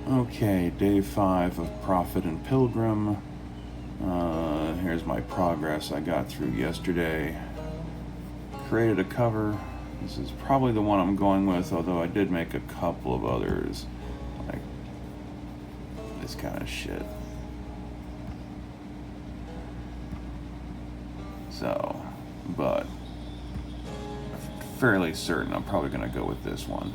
Okay, day 5 of Prophet and Pilgrim. Here's my progress I got through yesterday. Created a cover. This is probably the one I'm going with, although I did make a couple of others. Like this kind of shit. So, but fairly certain I'm probably going to go with this one.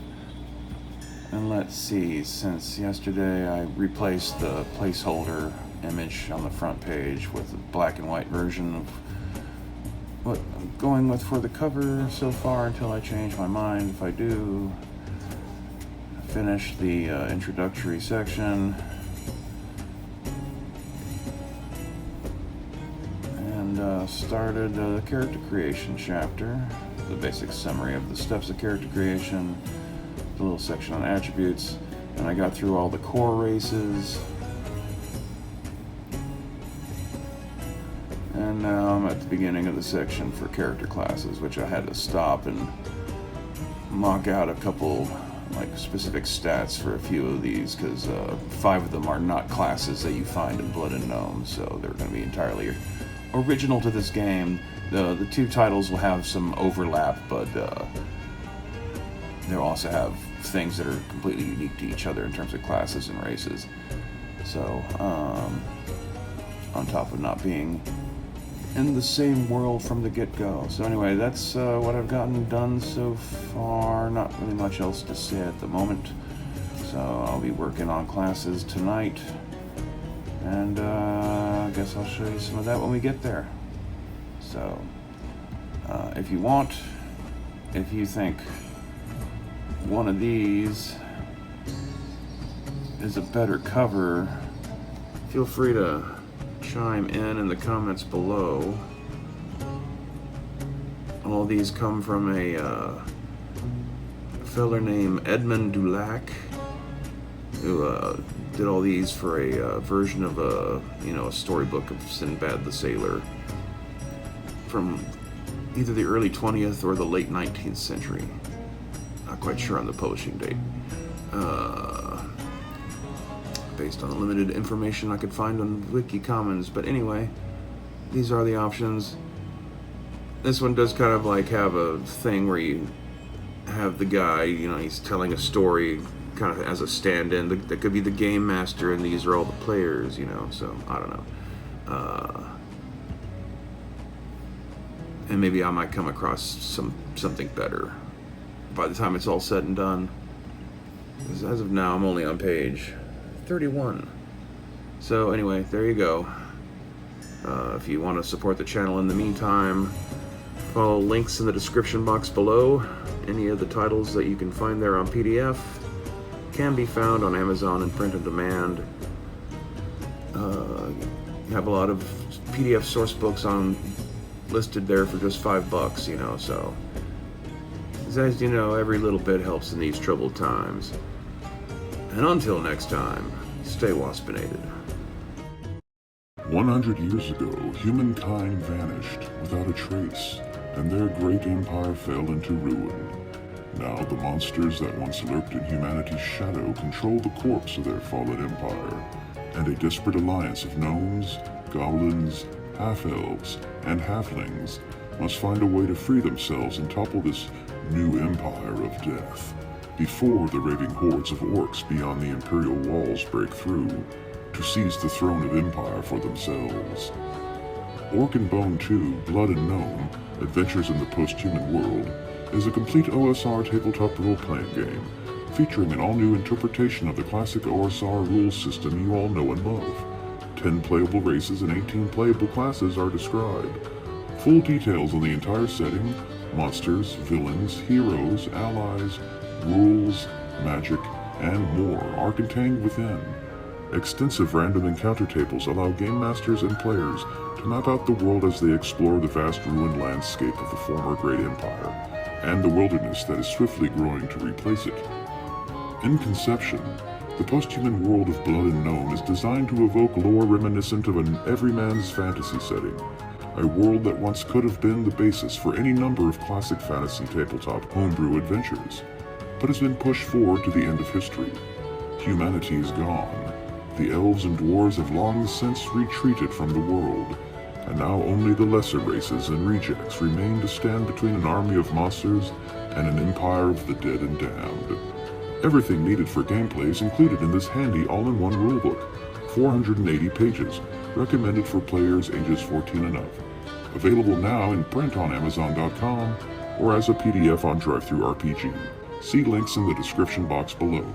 And let's see, since yesterday I replaced the placeholder image on the front page with a black and white version of what I'm going with for the cover so far until I change my mind. If I do, finish the introductory section and started the character creation chapter, the basic summary of the steps of character creation, a little section on attributes, and I got through all the core races. And now I'm at the beginning of the section for character classes, which I had to stop and mock out a couple like specific stats for a few of these, because 5 of them are not classes that you find in Blood and Gnome, so they're going to be entirely original to this game. The 2 titles will have some overlap, but they'll also have things that are completely unique to each other in terms of classes and races. So, on top of not being in the same world from the get-go. So anyway, that's what I've gotten done so far. Not really much else to say at the moment. So I'll be working on classes tonight. And I guess I'll show you some of that when we get there. So, if you think one of these is a better cover, feel free to chime in the comments below. All these come from a feller named Edmund Dulac, who did all these for a version of a storybook of Sinbad the Sailor from either the early 20th or the late 19th century. Not quite sure on the publishing date. Based on the limited information I could find on Wiki Commons. But anyway, these are the options. This one does kind of like have a thing where you have the guy, he's telling a story kind of as a stand-in. That could be the game master, and these are all the players, so I don't know. And maybe I might come across something better by the time it's all said and done. Because as of now, I'm only on page 31. So anyway, there you go. If you want to support the channel in the meantime, follow links in the description box below. Any of the titles that you can find there on PDF can be found on Amazon and print on demand. You have a lot of PDF source books listed there for just $5, so as you know, every little bit helps in these troubled times. And until next time, stay waspinated. 100 years ago, humankind vanished without a trace, and their great empire fell into ruin. Now the monsters that once lurked in humanity's shadow control the corpse of their fallen empire, and a desperate alliance of gnomes, goblins, half-elves, and halflings must find a way to free themselves and topple this new empire of death, before the raving hordes of orcs beyond the Imperial walls break through to seize the throne of empire for themselves. Orc and Bone 2, Blood and Gnome, Adventures in the Post-Human World, is a complete OSR tabletop role-playing game, featuring an all-new interpretation of the classic OSR rules system you all know and love. 10 playable races and 18 playable classes are described. Full details on the entire setting, monsters, villains, heroes, allies, rules, magic, and more are contained within. Extensive random encounter tables allow game masters and players to map out the world as they explore the vast ruined landscape of the former Great Empire, and the wilderness that is swiftly growing to replace it. In conception, the post-human world of Blood and Gnome is designed to evoke lore reminiscent of an everyman's fantasy setting, a world that once could have been the basis for any number of classic fantasy tabletop homebrew adventures, but has been pushed forward to the end of history. Humanity is gone. The elves and dwarves have long since retreated from the world, and now only the lesser races and rejects remain to stand between an army of monsters and an empire of the dead and damned. Everything needed for gameplay is included in this handy all-in-one rulebook, 480 pages, recommended for players ages 14 and up. Available now in print on Amazon.com or as a PDF on DriveThru RPG. See links in the description box below.